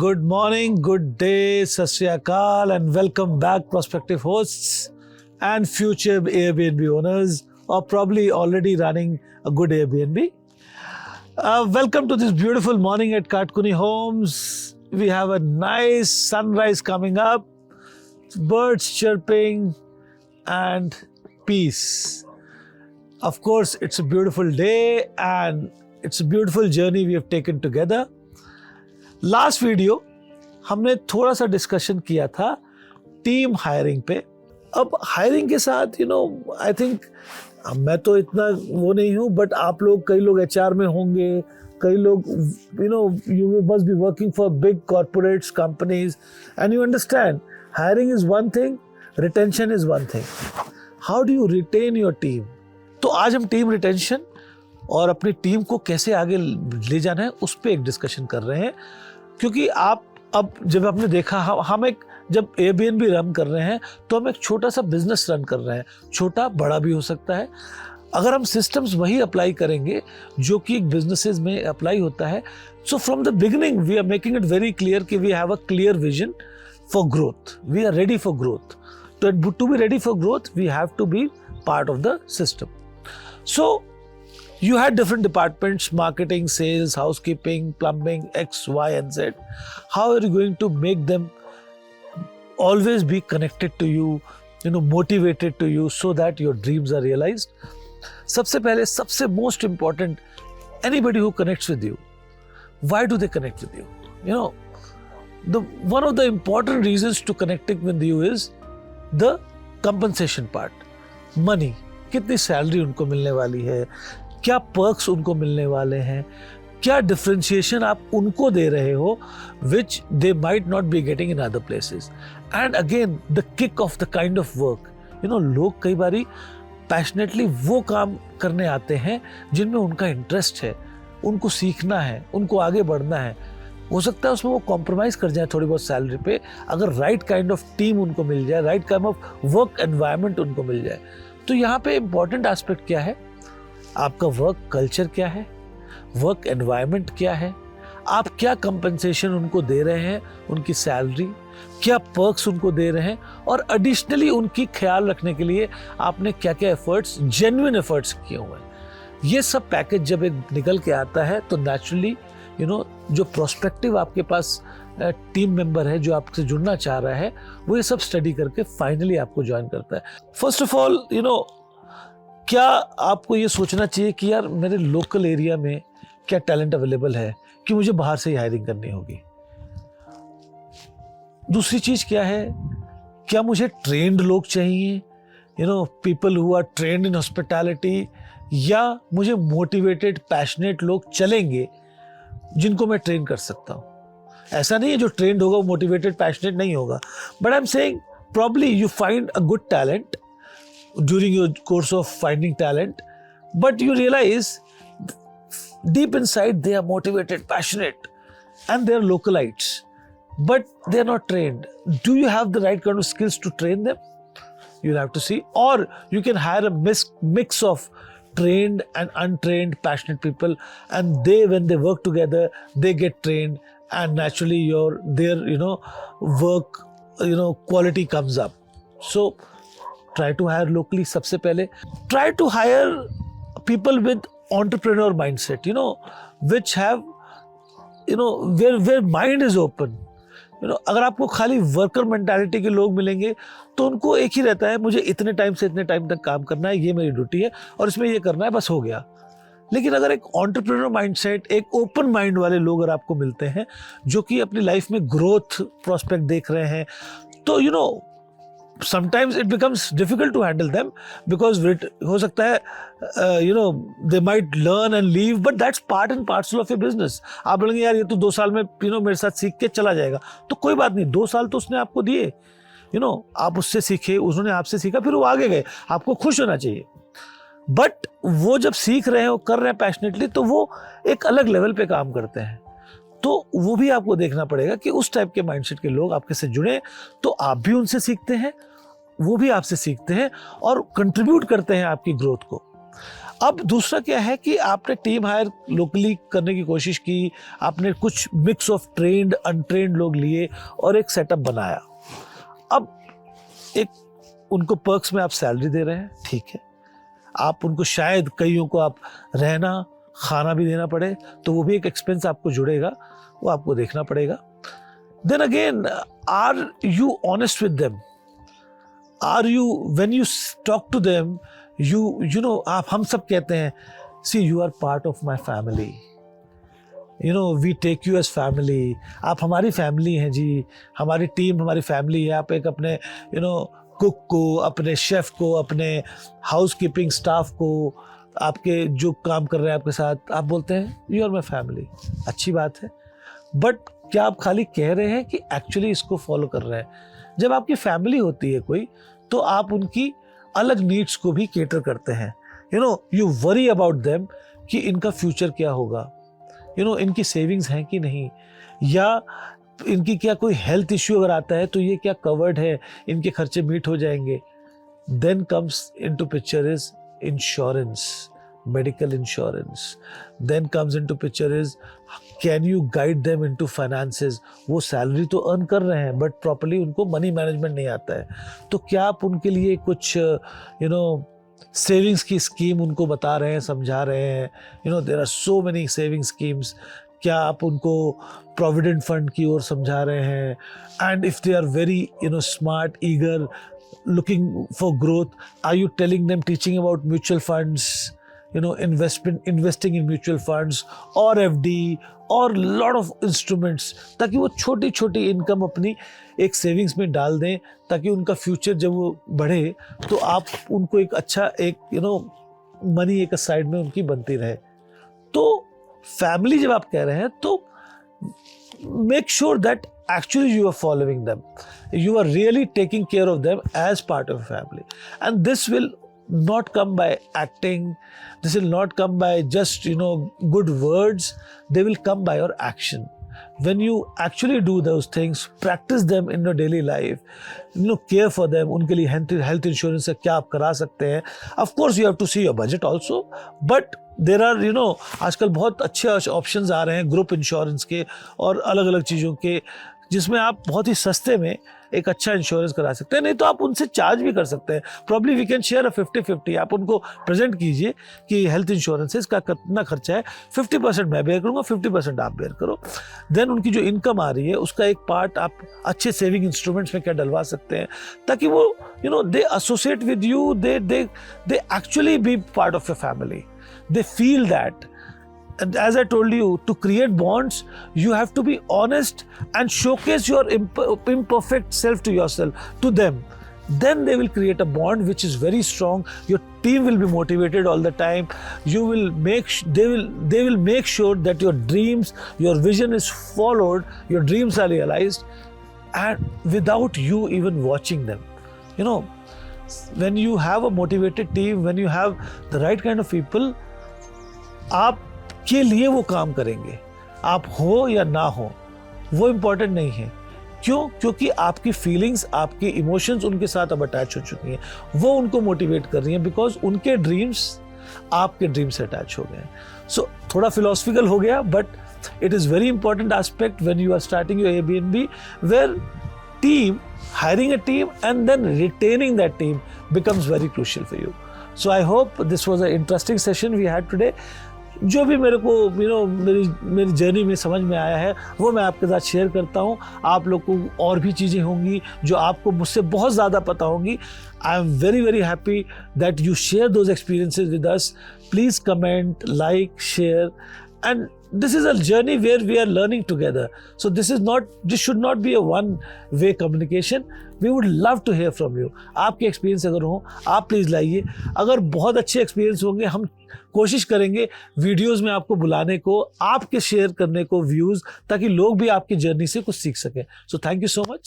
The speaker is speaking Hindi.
Good morning, good day, Sat Sri Akal, and welcome back, prospective hosts and future Airbnb owners, or probably already running a good Airbnb. Welcome to this beautiful morning at Katkuni Homes. We have a nice sunrise coming up, birds chirping, and peace. Of course, it's a beautiful day and it's a beautiful journey we have taken together. Last video हमने थोड़ा सा डिस्कशन किया था टीम हायरिंग पे. अब हायरिंग के साथ आई थिंक मैं तो इतना वो नहीं हूँ, बट आप लोग कई लोग एचआर में होंगे, कई लोग you must be working for big corporates companies and you understand hiring is one thing, retention is one thing. How do you retain your team? तो आज हम टीम रिटेंशन और अपनी टीम को कैसे आगे ले जाना है उस पर एक डिस्कशन कर रहे हैं. क्योंकि आप अब जब आपने देखा हम एक जब Airbnb रन कर रहे हैं तो हम एक छोटा सा बिजनेस रन कर रहे हैं. छोटा बड़ा भी हो सकता है. अगर हम सिस्टम्स वही अप्लाई करेंगे जो कि एक बिजनेसेस में अप्लाई होता है. So from the beginning we are making it very clear कि we have a clear vision for growth. We are ready for growth. To be ready for growth we have to be part of the system. So you had different departments, marketing, sales, housekeeping, plumbing, X, Y, and Z. How are you going to make them always be connected to you, motivated to you so that your dreams are realized? सबसे पहले, सबसे most important, anybody who connects with you, why do they connect with you? One of the important reasons to connecting with you is the compensation part. Money. कितनी सैलरी उनको मिलने वाली है, क्या पर्क्स उनको मिलने वाले हैं, क्या डिफरेंशिएशन आप उनको दे रहे हो which they might not be getting in other places. And again the kick off the kind of work. लोग कई बारी पैशनेटली वो काम करने आते हैं जिनमें उनका इंटरेस्ट है, उनको सीखना है, उनको आगे बढ़ना है. हो सकता है उसमें वो कॉम्प्रोमाइज कर जाए थोड़ी बहुत सैलरी पे, अगर राइट काइंड ऑफ टीम उनको मिल जाए, right kind of work environment उनको मिल जाए. तो यहाँ पे इम्पॉर्टेंट एस्पेक्ट क्या है? आपका वर्क कल्चर क्या है, वर्क एनवायरनमेंट क्या है, आप क्या कंपनसेशन उनको दे रहे हैं, उनकी सैलरी, क्या पर्क्स उनको दे रहे हैं, और एडिशनली उनकी ख्याल रखने के लिए आपने क्या क्या एफर्ट्स, जेन्युइन एफर्ट्स किए हुए हैं. ये सब पैकेज जब एक निकल के आता है तो नेचुरली जो प्रोस्पेक्टिव आपके पास टीम मेंबर है जो आपसे जुड़ना चाह रहा है, वो ये सब स्टडी करके फाइनली आपको ज्वाइन करता है. फर्स्ट ऑफ ऑल क्या आपको ये सोचना चाहिए कि यार मेरे लोकल एरिया में क्या टैलेंट अवेलेबल है कि मुझे बाहर से ही हायरिंग करनी होगी. दूसरी चीज क्या है, क्या मुझे ट्रेंड लोग चाहिए, people who are trained in hospitality, या मुझे मोटिवेटेड पैशनेट लोग चलेंगे जिनको मैं ट्रेन कर सकता हूं. ऐसा नहीं है जो ट्रेंड होगा वो मोटिवेटेड पैशनेट नहीं होगा, but I am saying probably you find a good talent during your course of finding talent, but you realize deep inside they are motivated, passionate, and they are localites, but they are not trained. Do you have the right kind of skills to train them? You'll have to see. Or you can hire a mix of trained and untrained passionate people, and when they work together they get trained, and naturally their work quality comes up. So try to hire locally. सबसे पहले try to hire people with entrepreneur mindset, which have where mind is open. अगर आपको खाली वर्कर मेंटालिटी के लोग मिलेंगे तो उनको एक ही रहता है, मुझे इतने टाइम से इतने टाइम तक काम करना है, ये मेरी ड्यूटी है और इसमें ये करना है, बस हो गया. लेकिन अगर एक एंटरप्रेन्योर माइंडसेट, एक ओपन माइंड वाले लोग अगर आपको मिलते हैं जो कि अपनी लाइफ में ग्रोथ प्रोस्पेक्ट देख रहे हैं, तो sometimes it becomes difficult to handle them because हो सकता है they might learn and leave, but that's part and parcel of your business. आप बोलेंगे यार ये तो 2 साल में मेरे साथ सीख के चला जाएगा, तो कोई बात नहीं, 2 साल तो उसने आपको दिए, आप उससे सीखे, उन्होंने आपसे सीखा, फिर वो आगे गए, आपको खुश होना चाहिए. बट वो जब सीख रहे हैं, वो कर रहे हैं पैशनेटली, तो वो एक अलग लेवल पे काम करते हैं. तो वो भी आपको देखना पड़ेगा कि उस टाइप के माइंडसेट के लोग आपके से जुड़े, तो आप भी उनसे सीखते हैं, वो भी आपसे सीखते हैं और कंट्रीब्यूट करते हैं आपकी ग्रोथ को. अब दूसरा क्या है कि आपने टीम हायर लोकली करने की कोशिश की, आपने कुछ मिक्स ऑफ ट्रेंड अनट्रेंड लोग लिए और एक सेटअप बनाया। अब एक उनको पर्क्स में आप सैलरी दे रहे हैं, ठीक है, आप उनको शायद कईयों को आप रहना खाना भी देना पड़े, तो वो भी एक एक्सपेंस आपको जुड़ेगा, वो आपको देखना पड़ेगा। Then again, are you honest with them? Are you, when you talk to them, you know, आप हम सब कहते हैं, see you are part of my family, you know, we take you as family, आप हमारी फैमिली हैं जी, हमारी टीम हमारी फैमिली है। आप एक अपने you know कुक को, अपने शेफ को, अपने हाउस कीपिंग स्टाफ को, आपके जो काम कर रहे हैं आपके साथ, आप बोलते हैं यू आर माई फैमिली। अच्छी बात है, बट क्या आप खाली कह रहे हैं कि एक्चुअली इसको फॉलो कर रहे हैं? जब आपकी फैमिली होती है कोई, तो आप उनकी अलग नीड्स को भी केटर करते हैं। You no, you worry about them कि इनका फ्यूचर क्या होगा, यू नो, इनकी सेविंग्स हैं कि नहीं, या इनकी क्या कोई हेल्थ इश्यू अगर आता है तो ये क्या कवर्ड है, इनके खर्चे मीट हो जाएंगे। Then comes into picture is insurance, medical insurance. Then comes into picture is, can you guide them into finances? वो सैलरी तो अर्न कर रहे हैं बट प्रॉपर्ली उनको मनी मैनेजमेंट नहीं आता है, तो क्या आप उनके लिए कुछ यू नो सेविंग्स की स्कीम उनको बता रहे हैं, समझा रहे हैं? You know, there are so many saving schemes. क्या आप उनको प्रोविडेंट फंड की ओर समझा रहे हैं? And if they are very you know smart, eager, looking for growth, are you telling them, teaching about mutual funds, you know, investing in mutual funds or FD और lot of instruments, ताकि वो छोटी छोटी इनकम अपनी एक सेविंग्स में डाल दें, ताकि उनका फ्यूचर जब वो बढ़े तो आप उनको एक अच्छा एक यू नो मनी एक साइड में उनकी बनती रहे। तो फैमिली जब आप कह रहे हैं तो make sure that actually you are following them, you are really taking care of them as part of a family, and this will not come by acting, this will not come by just you know good words, they will come by your action. When you actually do those things, practice them in your daily life, you know, care for them, उनके लिए health insurance से क्या आप करा सकते हैं। Of course you have to see your budget also, but there are you know आजकल बहुत अच्छे ऑप्शंस आ रहे हैं ग्रुप इंश्योरेंस के और अलग अलग चीज़ों के, जिसमें आप बहुत ही सस्ते में एक अच्छा इंश्योरेंस करा सकते हैं। नहीं तो आप उनसे चार्ज भी कर सकते हैं, प्रॉब्ली वी कैन शेयर 50-50। आप उनको प्रेजेंट कीजिए कि हेल्थ इंश्योरेंस है, इसका कितना खर्चा है, 50% मैं बेयर करूँगा, 50% आप बेयर करो। देन उनकी जो इनकम आ रही है उसका एक पार्ट आप अच्छे सेविंग इंस्ट्रूमेंट्स में क्या डलवा सकते हैं, ताकि वो you know they associate with you, they actually be part of your family, they feel that. And as I told you, to create bonds, you have to be honest and showcase your imperfect self to yourself, to them. Then they will create a bond which is very strong. Your team will be motivated all the time. You will they will make sure that your dreams, your vision is followed, your dreams are realized, and without you even watching them. You know, when you have a motivated team, when you have the right kind of people, आप के लिए वो काम करेंगे, आप हो या ना हो वो इम्पोर्टेंट नहीं है। क्यों? क्योंकि आपकी फीलिंग्स, आपकी इमोशंस उनके साथ अब अटैच हो चुकी हैं, वो उनको मोटिवेट कर रही हैं, बिकॉज उनके ड्रीम्स आपके ड्रीम से अटैच हो गए। सो थोड़ा फिलोसफिकल हो गया, but it is very important aspect when you are starting your Airbnb, where team, hiring a team and then retaining that team becomes very crucial for you. So I hope this was an interesting session we had today. जो भी मेरे को यू नो मेरी जर्नी में समझ में आया है वो मैं आपके साथ शेयर करता हूँ। आप लोग को और भी चीज़ें होंगी जो आपको मुझसे बहुत ज़्यादा पता होंगी। I am very very happy that you share those experiences with us. Please comment, like, share, and this is a journey where we are learning together. So this should not be a one way communication. We would love to hear from you. आपके एक्सपीरियंस अगर हो आप प्लीज़ लाइए। अगर बहुत अच्छे एक्सपीरियंस होंगे हम कोशिश करेंगे वीडियोस में आपको बुलाने को, आपके शेयर करने को व्यूज़, ताकि लोग भी आपकी जर्नी से कुछ सीख सकें। So thank you so much.